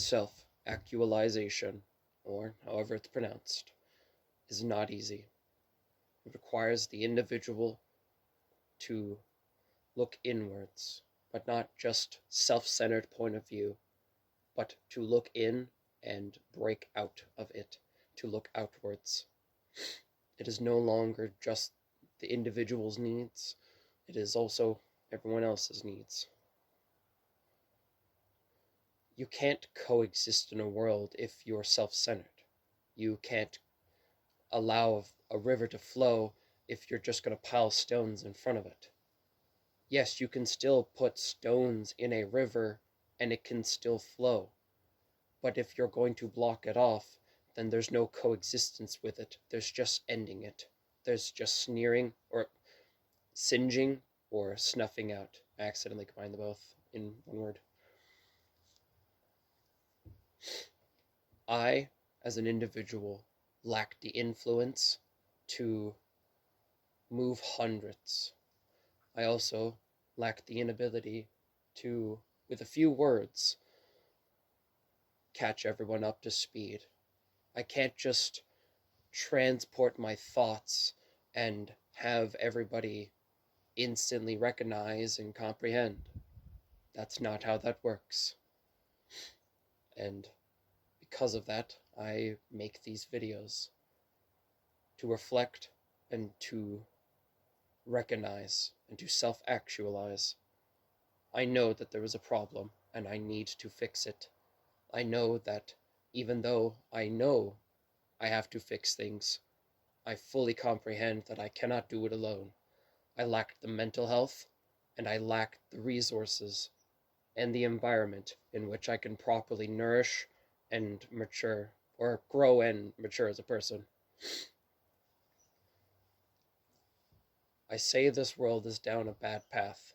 self-actualization, or however it's pronounced, is not easy. It requires the individual to look inwards, but not just self-centered point of view, but to look in and break out of it, to look outwards. It is no longer just the individual's needs, it is also everyone else's needs. You can't coexist in a world if you're self-centered. You can't allow a river to flow if you're just going to pile stones in front of it. Yes, you can still put stones in a river and it can still flow. But if you're going to block it off, then there's no coexistence with it. There's just ending it. There's just sneering or singeing or snuffing out. I accidentally combined them both in one word. I, as an individual, lack the influence to move hundreds. I also lack the inability to, with a few words, catch everyone up to speed. I can't just transport my thoughts and have everybody instantly recognize and comprehend. That's not how that works. And because of that, I make these videos to reflect and to recognize and to self-actualize. I know that there is a problem and I need to fix it. I know that even though I know I have to fix things, I fully comprehend that I cannot do it alone. I lack the mental health and I lack the resources and the environment in which I can properly nourish and mature, or grow and mature as a person. I say this world is down a bad path,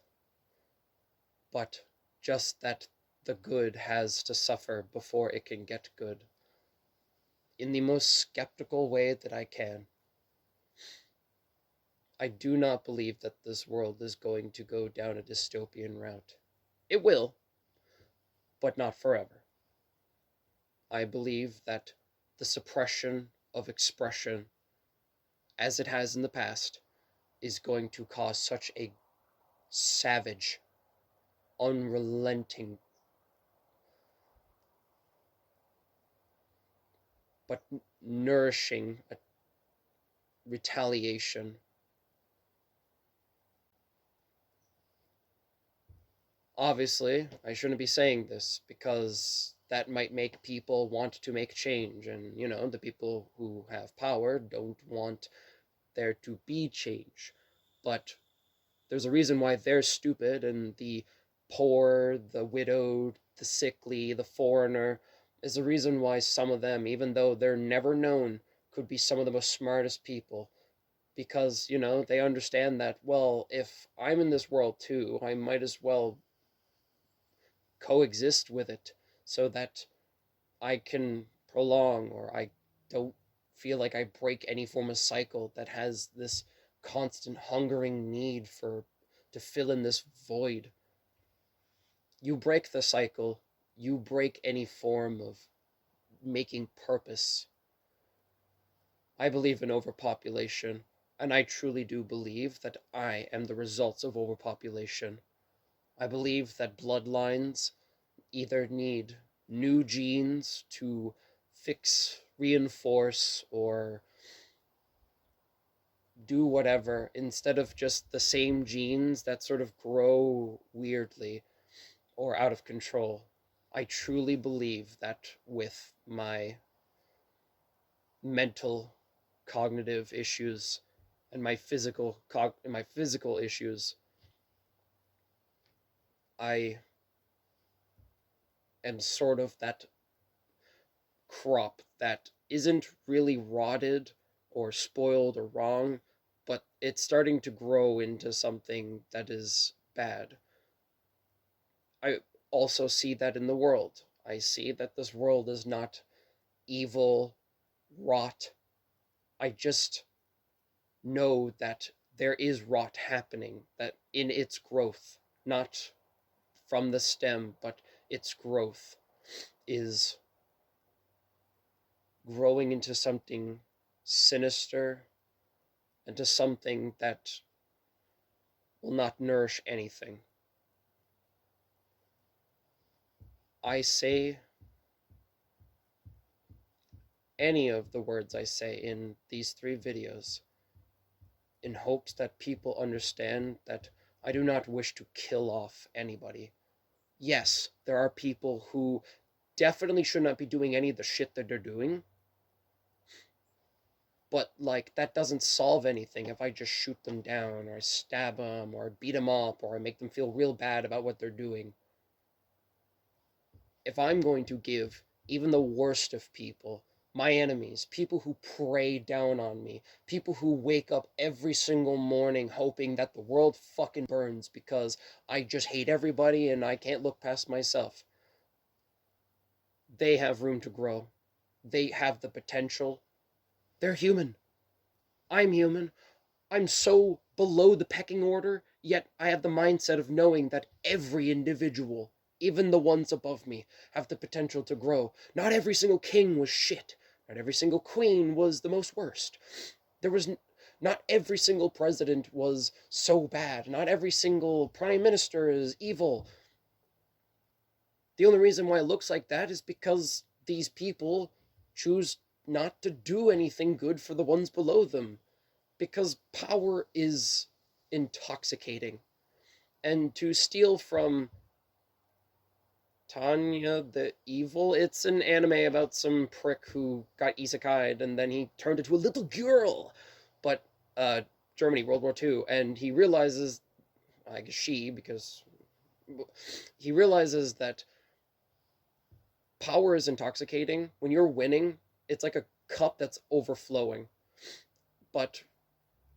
but just that the good has to suffer before it can get good. In the most skeptical way that I can, I do not believe that this world is going to go down a dystopian route. It will, but not forever. I believe that the suppression of expression, as it has in the past, is going to cause such a savage, unrelenting, but nourishing retaliation. Obviously, I shouldn't be saying this because that might make people want to make change, and the people who have power don't want there to be change. But there's a reason why they're stupid, and the poor, the widowed, the sickly, the foreigner is the reason why some of them, even though they're never known, could be some of the most smartest people. Because, they understand that, well, if I'm in this world too, I might as well coexist with it so that I can prolong, or I don't feel like I break any form of cycle that has this constant hungering need to fill in this void. You break the cycle, you break any form of making purpose. I believe in overpopulation, and I truly do believe that I am the results of overpopulation. I believe that bloodlines either need new genes to fix, reinforce, or do whatever, instead of just the same genes that sort of grow weirdly or out of control. I truly believe that with my mental cognitive issues and my physical issues, I am sort of that crop that isn't really rotted or spoiled or wrong, but it's starting to grow into something that is bad. I also see that in the world. I see that this world is not evil, rot. I just know that there is rot happening, that in its growth, not from the stem, but its growth. is growing into something sinister, into something that will not nourish anything. I say any of the words I say in these 3 videos in hopes that people understand that I do not wish to kill off anybody. Yes, there are people who definitely should not be doing any of the shit that they're doing, but like that doesn't solve anything if I just shoot them down or I stab them or I beat them up or I make them feel real bad about what they're doing. If I'm going to give even the worst of people, my enemies, people who prey down on me, people who wake up every single morning hoping that the world fucking burns because I just hate everybody and I can't look past myself, they have room to grow. They have the potential. They're human. I'm human. I'm so below the pecking order, yet I have the mindset of knowing that every individual, even the ones above me, have the potential to grow. Not every single king was shit. Not every single queen was the most worst. There was not every single president was so bad. Not every single prime minister is evil. The only reason why it looks like that is because these people choose not to do anything good for the ones below them. Because power is intoxicating. And to steal from Tanya the Evil, it's an anime about some prick who got isekai'd and then he turned into a little girl. But Germany, World War II, and he realizes, I guess she, because he realizes that power is intoxicating. When you're winning, it's like a cup that's overflowing. But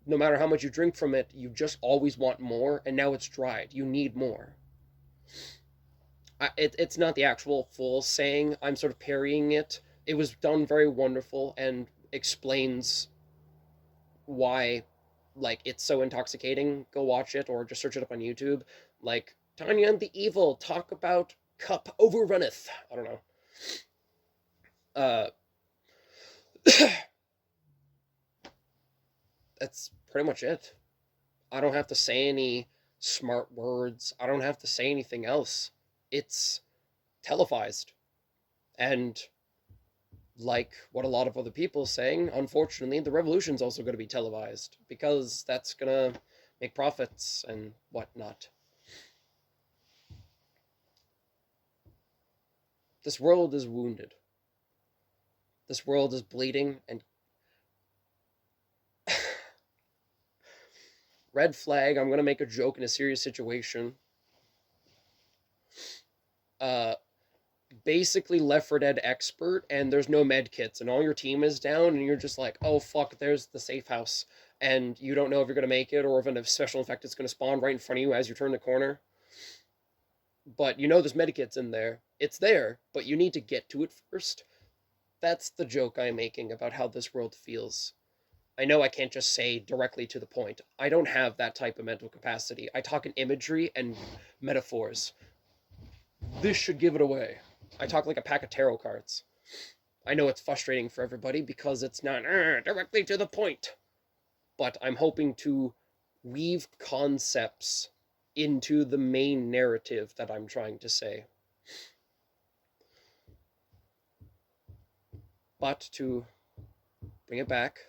no matter how much you drink from it, you just always want more, and now it's dried. You need more. It's not the actual full saying. I'm sort of parrying it. It was done very wonderful and explains why, like, it's so intoxicating. Go watch it or just search it up on YouTube. Like, Tanya and the Evil talk about cup overrunneth. I don't know. Uh, that's pretty much it. I don't have to say any smart words. I don't have to say anything else. It's televised. And like what a lot of other people are saying, unfortunately, the revolution's also going to be televised because that's going to make profits and whatnot. This world is wounded. This world is bleeding and red flag, I'm going to make a joke in a serious situation. Uh, Basically Left 4 Dead expert and there's no med kits and all your team is down and you're just like, oh fuck, there's the safe house, and you don't know if you're going to make it or if a special infected's going to spawn right in front of you as you turn the corner. But you know there's medikits in there. It's there, but you need to get to it first. That's the joke I'm making about how this world feels. I know I can't just say directly to the point. I don't have that type of mental capacity. I talk in imagery and metaphors. This should give it away. I talk like a pack of tarot cards. I know it's frustrating for everybody because it's not directly to the point. But I'm hoping to weave concepts into the main narrative that I'm trying to say. But to bring it back,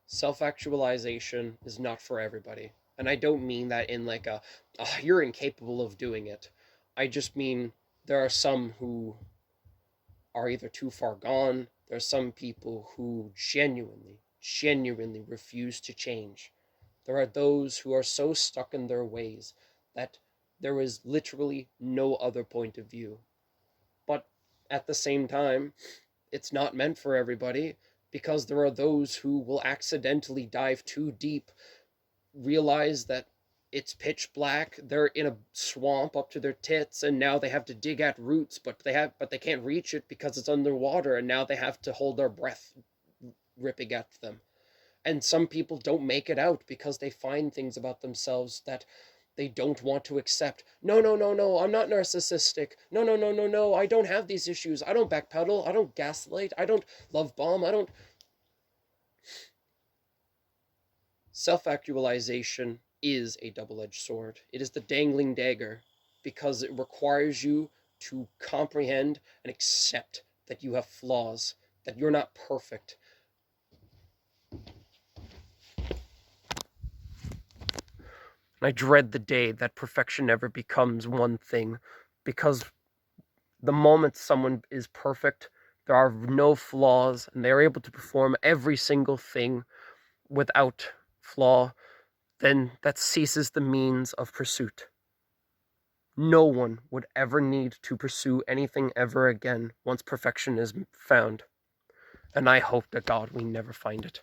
self-actualization is not for everybody. And I don't mean that in like a, oh, you're incapable of doing it. I just mean there are some who are either too far gone. There are some people who genuinely refuse to change. There are those who are so stuck in their ways that there is literally no other point of view. But at the same time, it's not meant for everybody because there are those who will accidentally dive too deep, realize that it's pitch black, they're in a swamp up to their tits, and now they have to dig at roots, but they can't reach it because it's underwater, and now they have to hold their breath ripping at them. And some people don't make it out because they find things about themselves that They don't want to accept, no, no, no, no, I'm not narcissistic. No, no, no, no, no, I don't have these issues. I don't backpedal. I don't gaslight. I don't love bomb. I don't. Self actualization is a double edged sword. It is the dangling dagger because it requires you to comprehend and accept that you have flaws, that you're not perfect. I dread the day that perfection never becomes one thing, because the moment someone is perfect, there are no flaws, and they are able to perform every single thing without flaw, then that ceases the means of pursuit. No one would ever need to pursue anything ever again once perfection is found. And I hope to God we never find it.